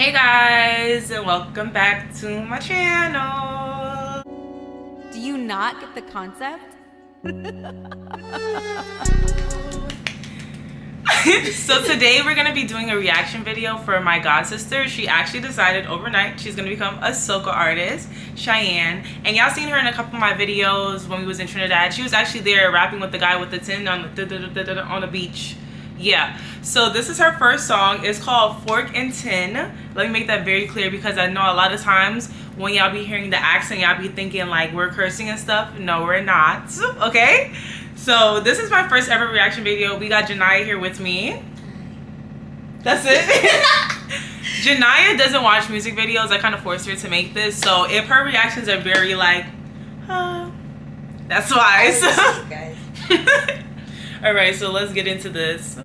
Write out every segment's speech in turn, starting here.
Hey guys, and welcome back to my channel. Do you not get the concept? So today we're gonna be doing a reaction video for my Godsister. She actually decided overnight she's gonna become a soca artist, Cheyenne. And y'all seen her in a couple of my videos when we was in Trinidad. She was actually there rapping with the guy with the tin on the beach. Yeah, so this is her first song. It's called Fork and Tin. Let me make that very clear because I know a lot of times when y'all be hearing the accent, y'all be thinking like we're cursing and stuff. No, we're not, okay? So this is my first ever reaction video. We got Janaya here with me. That's it. Janaya doesn't watch music videos. I kind of forced her to make this. So if her reactions are very like, that's why. So. Guys. Alright, so let's get into this.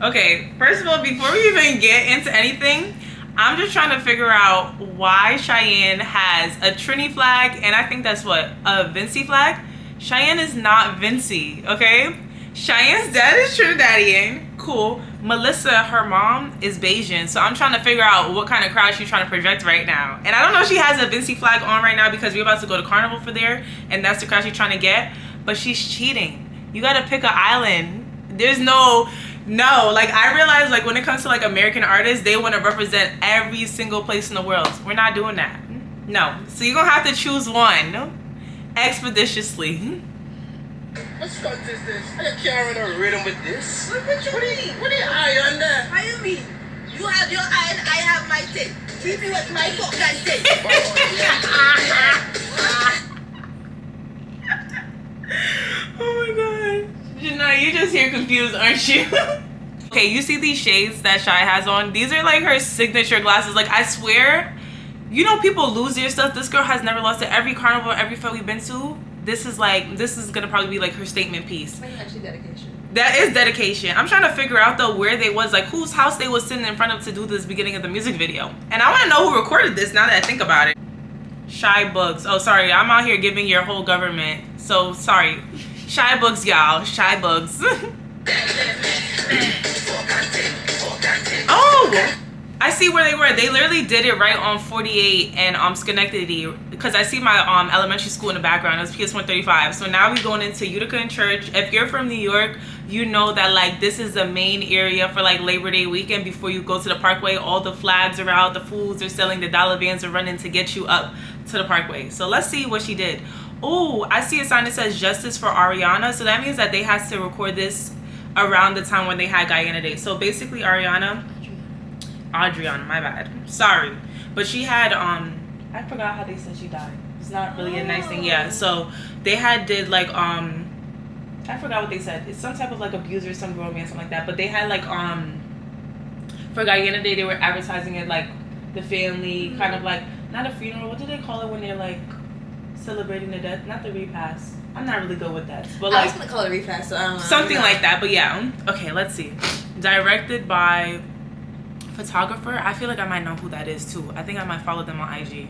Okay, first of all, before we even get into anything, I'm just trying to figure out why Cheyenne has a Trini flag, and I think that's what, a Vincy flag? Cheyenne is not Vincy, okay? Cheyenne's dad is Trinidadian, cool. Melissa, her mom, is Bayesian, so I'm trying to figure out what kind of crowd she's trying to project right now. And I don't know if she has a Vincy flag on right now because we're about to go to Carnival for there, and that's the crowd she's trying to get, but she's cheating. You gotta pick an island. There's no, like I realize like when it comes to like American artists, they want to represent every single place in the world. We're not doing that. No. So you're gonna have to choose one expeditiously. What stunt is this? I can't run a rhythm with this. What do you eye on there? How you mean? You have your eye and I have my thing. Keep me with my fucking thing. Oh my god. Janai, you're just here confused, aren't you? Okay, you see these shades that Shy has on? These are like her signature glasses. Like I swear, you know people lose their stuff. This girl has never lost it. Every carnival, every fete we've been to, this is gonna probably be like her statement piece. That's actually dedication. That is dedication. I'm trying to figure out though where they was, like whose house they was sitting in front of to do this beginning of the music video. And I want to know who recorded this now that I think about it. Shy Bugs. Oh, sorry. I'm out here giving your whole government. So sorry. Shy Bugs, y'all. Shy Bugs. Oh! I see where they were. They literally did it right on 48 and Schenectady, because I see my elementary school in the background. It was PS 135. So now we're going into Utica and Church. If you're from New York, you know that like this is the main area for like Labor Day weekend. Before you go to the Parkway, all the flags are out, the foods are selling, the dollar vans are running to get you up to the Parkway. So let's see what she did. Oh, I see a sign that says Justice for Ariana. So that means that they had to record this around the time when they had Guyana Day. So basically Adriana, my bad. Sorry. But she had, I forgot how they said she died. It's not really a nice thing. Yeah, so they had did like, I forgot what they said. It's some type of like abuse or some romance, something like that. But they had like, for Guyana Day, they were advertising it like the family, kind of like, not a funeral. What do they call it when they're like celebrating the death? Not the repast. I'm not really good with that. But like, I was gonna call it a refast, so I don't know. Something like that, but yeah. Okay, let's see. Directed by photographer. I feel like I might know who that is too. I think I might follow them on IG.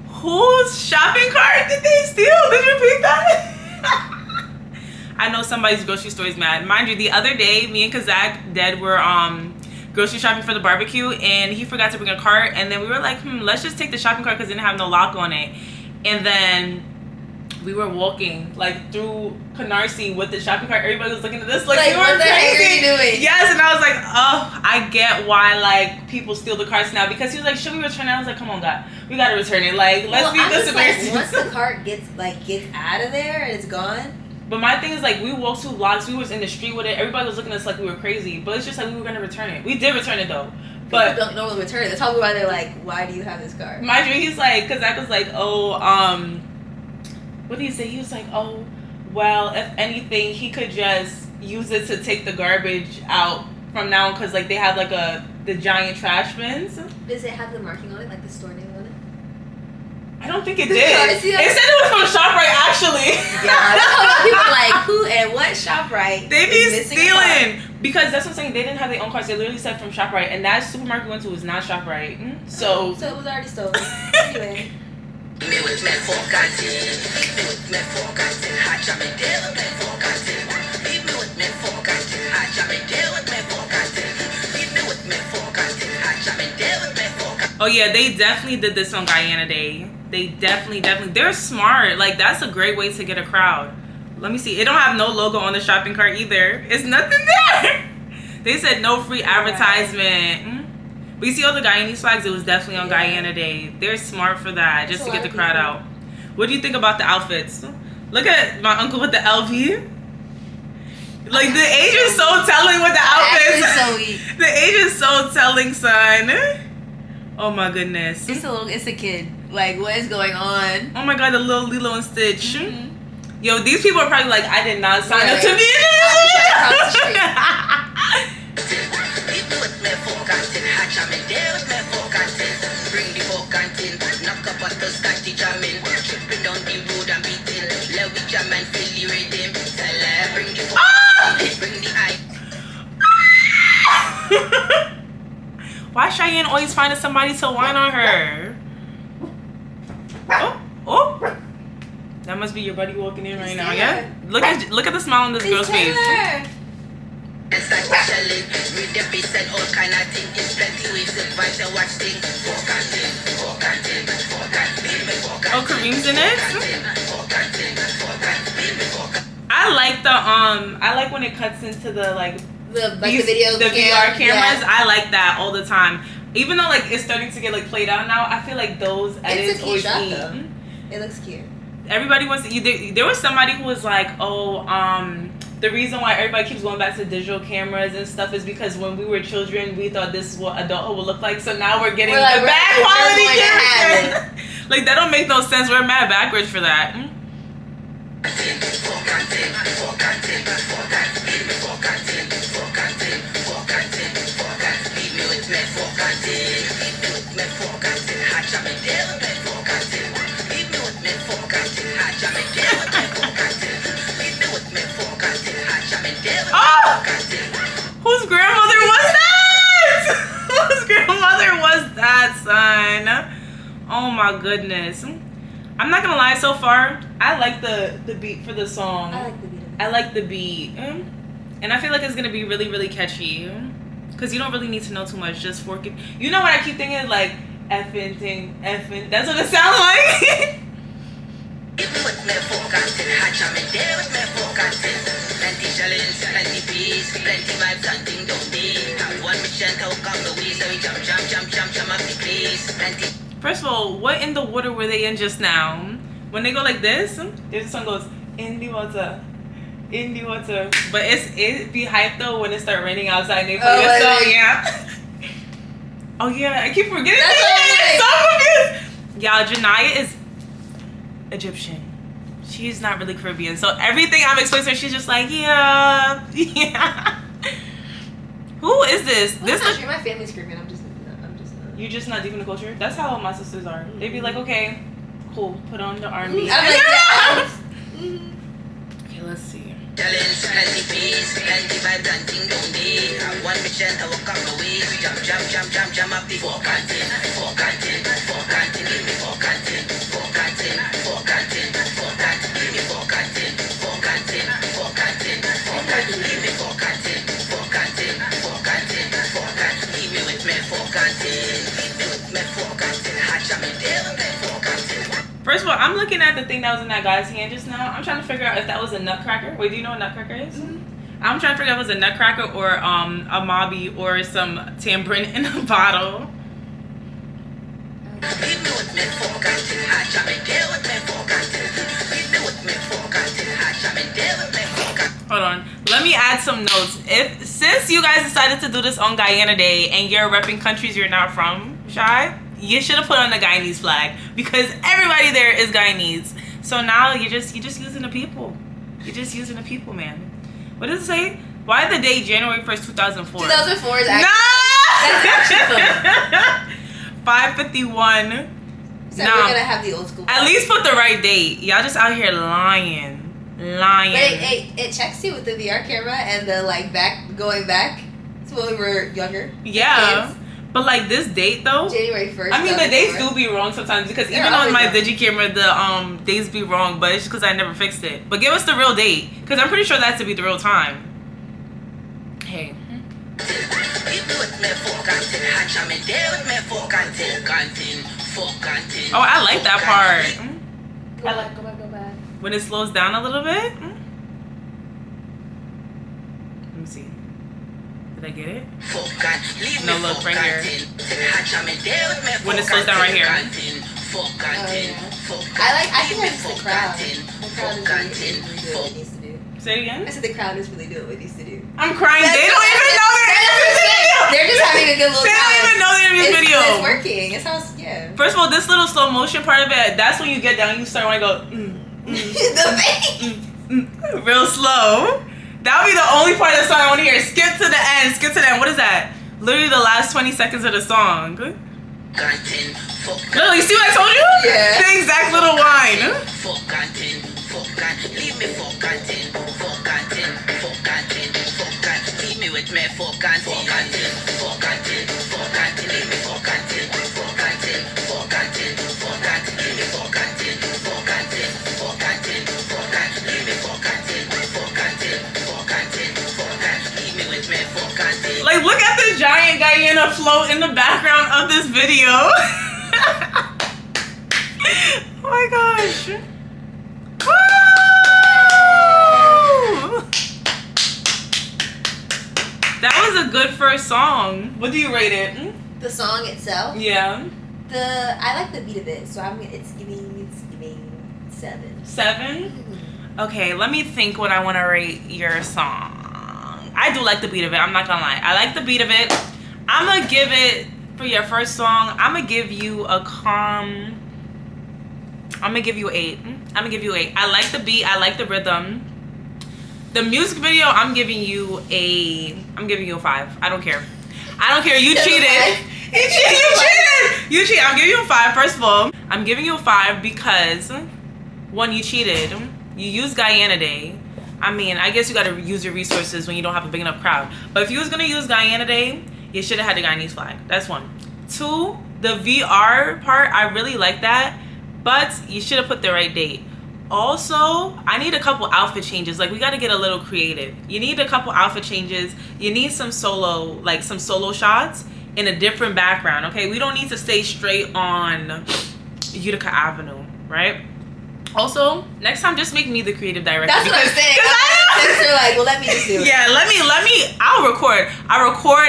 Whose shopping cart did they steal? Did you pick that? I know somebody's grocery store is mad. Mind you, the other day, me and Kazak Dead were grocery shopping for the barbecue, and he forgot to bring a cart, and then we were like, let's just take the shopping cart because it didn't have no lock on it. And then we were walking like through Canarsie with the shopping cart. Everybody was looking at this like we were what the heck are you doing? Yes, and I was like, oh, I get why like people steal the carts now, because he was like, should we return it? I was like, come on, God, we gotta return it. Like, let's be good Samaritans. Once the cart gets out of there and it's gone. But my thing is like, we walked 2 blocks, we was in the street with it, everybody was looking at us like we were crazy, but it's just like we were gonna return it. We did return it though. But people don't know when to return it. That's probably why they're like, why do you have this cart? Mind you, he's like, cause Zach was like, oh, what did he say? He was like, oh, well, if anything, he could just use it to take the garbage out from now on, because like they have like the giant trash bins. Does it have the marking on it, like the store name on it? I don't think it did. It said it was from ShopRite, actually. Yeah, I know people like who and what ShopRite. They be stealing. Because that's what I'm saying. They didn't have their own cars. They literally said from ShopRite, and that supermarket we went to was not ShopRite. So So it was already stolen. Anyway. Me with me forgotten. Me with me forgotten. Hatch me there with me forgotten. Leave me with me forgotten. Hatch me there with me forgotten. Leave me with me forgotten. Hatch me there with me forgotten. oh yeah, they definitely did this on Guyana Day. They definitely. They're smart. Like that's a great way to get a crowd. Let me see. It don't have no logo on the shopping cart either. It's nothing there. They said no free advertisement. But you see all the Guyanese flags? It was definitely on Guyana Day. They're smart for that, just to get the crowd out. What do you think about the outfits? Look at my uncle with the LV. Like the age is so telling with the outfits. So weak. The age is so telling, son. Oh my goodness. It's a kid. Like, what is going on? Oh my god, the little Lilo and Stitch. Yo, these people are probably like, I did not sign up to be in I'll be trying to cross the street. Leave me with me forgotten. Hatch me there with me forgotten. Bring the forgotten. Knock up at the scotty jamming. Tripping down the road and beating. Let we jam and feel the rhythm. Tell her bring the forgotten. Bring the eye. Why Cheyenne always finding somebody to whine on her? Oh. That must be your buddy walking in right now, yeah? Look at the smile on this girl's face. And start shelling. Read the beats and all kind of thing. It's plenty ways to vibes and watch things. Forgotten. Oh, Kareem's in it? I like when it cuts into the The video the VR cameras. Yeah. I like that all the time. Even though like it's starting to get like played out now, I feel like those edits It's a cute always shot eat. though. It looks cute. Everybody wants to. There was somebody who was like, the reason why everybody keeps going back to digital cameras and stuff is because when we were children, we thought this is what adulthood would look like. So now we're getting the bad quality cameras. Like that don't make no sense. We're mad backwards for that. Whose grandmother was that? Whose grandmother was that, son? Oh my goodness. I'm not gonna lie, so far, I like the beat for the song. I like the beat. And I feel like it's gonna be really, really catchy. Cause you don't really need to know too much, just fork it. You know what I keep thinking? Like, effing thing, effing. That's what it sounds like. Even with me forgotten, hatch me there with me forgotten. Plenty challenge, plenty peace, plenty vibes and thing don't be. Have one mission to come the way, so we jump up the place. Plenty. First of all, what in the water were they in just now? When they go like this, there's a song goes, in the water. In the water. But it be hype though when it start raining outside and they play this song, yeah. Oh yeah, I keep forgetting that. So confused. Y'all, Janaya is Egyptian. She's not really Caribbean. So everything I'm explaining to her, she's just like, yeah. Who is this? This country, my family's Caribbean. I'm just You're just not deep in the culture? That's how all my sisters are. They be like, okay, cool, put on the R&B. I'm like, yeah. Okay, let's see. Challenge, plenty peace, plenty vibes and thing don't be. Have one mission to come the way, so we jump up the forgotten. Give me forgotten. Give me forgotten. Leave me with me forgotten. Hatch me there with me forgotten. First of all, I'm looking at the thing that was in that guy's hand just now. I'm trying to figure out if that was a nutcracker. Wait, do you know what a nutcracker is? Mm-hmm. I'm trying to figure out if it was a nutcracker or a mobby or some tambourine in a bottle. Leave me with me forgotten. Hatch me there with me forgotten. Leave me with me forgotten. Hatch me there with me forgotten. Hold on. Let me add some notes. Since you guys decided to do this on Guyana Day and you're repping countries you're not from, Shy, you should have put on the Guyanese flag because everybody there is Guyanese. So now you're just using the people. You're just using the people, man. What does it say? Why the date January 1st, 2004? 2004 is actually that's actually 5:51. So we're gonna have the old school. At least put the right date. Y'all just out here lying. Lying. But it checks you with the VR camera and the like going back to when we were younger. Yeah. Kids. But like this date though, January 1st. I mean the dates do be wrong sometimes because They're even on always my wrong. digi camera the dates be wrong, but it's just because I never fixed it. But give us the real date because I'm pretty sure that's to be the real time. Hey. Oh, I like that part. Go back. When it slows down a little bit. Let me see. Did I get it? No, look right here. When it slows down right here. Oh, yeah. I think that's the crowd. The crowd is really doing what it needs to do. Say it again. I said the crowd is really doing what it needs to do. I'm crying. They don't even know they're in this video. They're just having a good little They time. don't even know they're in this video. It's working. It's how, yeah. First of all, this little slow motion part of it, that's when you get down, you start when I go, The face. real slow. That would be the only part of the song I want to hear. Skip to the end. Skip to the end. What is that? Literally the last 20 seconds of the song. No, you see what I told you? Yeah. The exact little whine. Like, look at the giant Guyana float in the background of this video. Oh my gosh. Woo! That was a good first song. What do you rate it? The song itself. Yeah. I like the beat of it, so it's giving 7. 7? Okay, let me think what I want to rate your song. I do like the beat of it. I'm not gonna lie. I like the beat of it. I'm gonna give it, for your first song, I'm gonna give you a calm. I'm gonna give you 8. I'm gonna give you 8. I like the beat. I like the rhythm. The music video, I'm giving you a 5. I don't care. I don't care. You cheated. You cheated. I'm giving you a 5. First of all, I'm giving you a 5 because, one, you cheated. You used Guyana Day. I mean, I guess you gotta use your resources when you don't have a big enough crowd. But if you was gonna use Guyana Day, you should have had the Guyanese flag. That's 1. 2, the VR part, I really like that, but you should have put the right date. Also, I need a couple outfit changes. Like, we gotta get a little creative. You need a couple outfit changes. You need some solo shots in a different background, okay? We don't need to stay straight on Utica Avenue, right? Also, next time, just make me the creative director. That's what I'm saying. They're like, well, let me just do it. Yeah, let me. I'll record,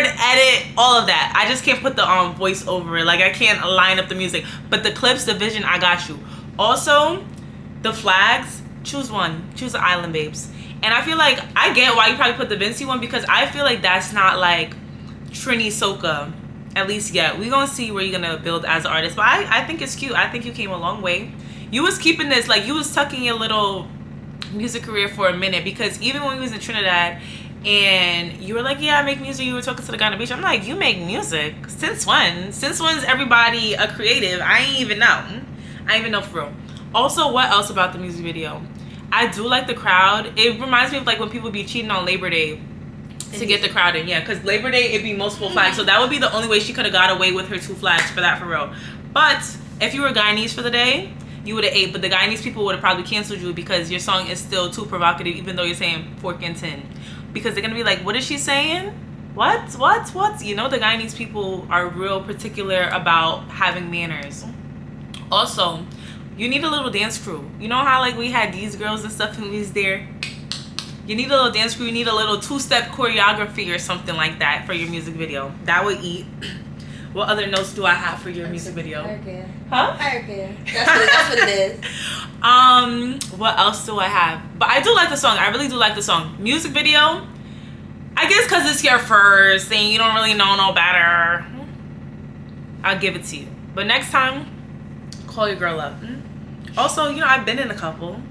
edit, all of that. I just can't put the voice over it. Like, I can't line up the music. But the clips, the vision, I got you. Also, the flags, choose one. Choose the Island Babes. And I feel like, I get why you probably put the Vinci one, because I feel like that's not like Trini Soca, at least yet. We're gonna see where you're gonna build as an artist. But I think it's cute. I think you came a long way. You was keeping this, like, you was tucking your little music career for a minute, because even when we was in Trinidad and you were like, yeah, I make music, you were talking to the guy on the beach, I'm like, you make music? Since when? Since when is everybody a creative? I ain't even know for real. Also, what else about the music video? I do like the crowd. It reminds me of like when people be cheating on Labor Day to get the crowd in. Yeah, because Labor Day, it'd be multiple flags. So that would be the only way she could have got away with her 2 flags for that, for real. But if you were Guyanese for the day, you would have 8, but the Guyanese people would have probably canceled you because your song is still too provocative, even though you're saying fork and tin. Because they're going to be like, what is she saying? What? You know, the Guyanese people are real particular about having manners. Also, you need a little dance crew. You know how, like, we had these girls and stuff and we was there? You need a little dance crew. You need a little 2-step choreography or something like that for your music video. That would eat. What other notes do I have for your music video? Okay. Huh? Okay. That's what it is. What else do I have? But I do like the song. I really do like the song. Music video, I guess because it's your first and you don't really know no better, I'll give it to you. But next time, call your girl up. Also, you know, I've been in a couple.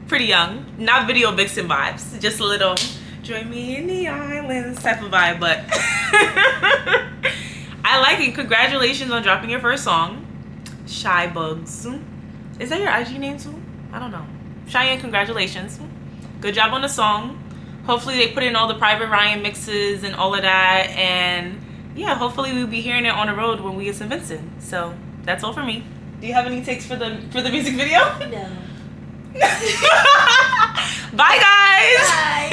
Pretty young. Not video vixen vibes. Just a little join me in the islands type of vibe. But I like it. Congratulations on dropping your first song. Shy Bugs. Is that your IG name too? I don't know. Cheyenne, congratulations. Good job on the song. Hopefully they put in all the Private Ryan mixes and all of that. And yeah, hopefully we'll be hearing it on the road when we get St. Vincent. So that's all for me. Do you have any takes for the music video? No. Bye guys. Bye.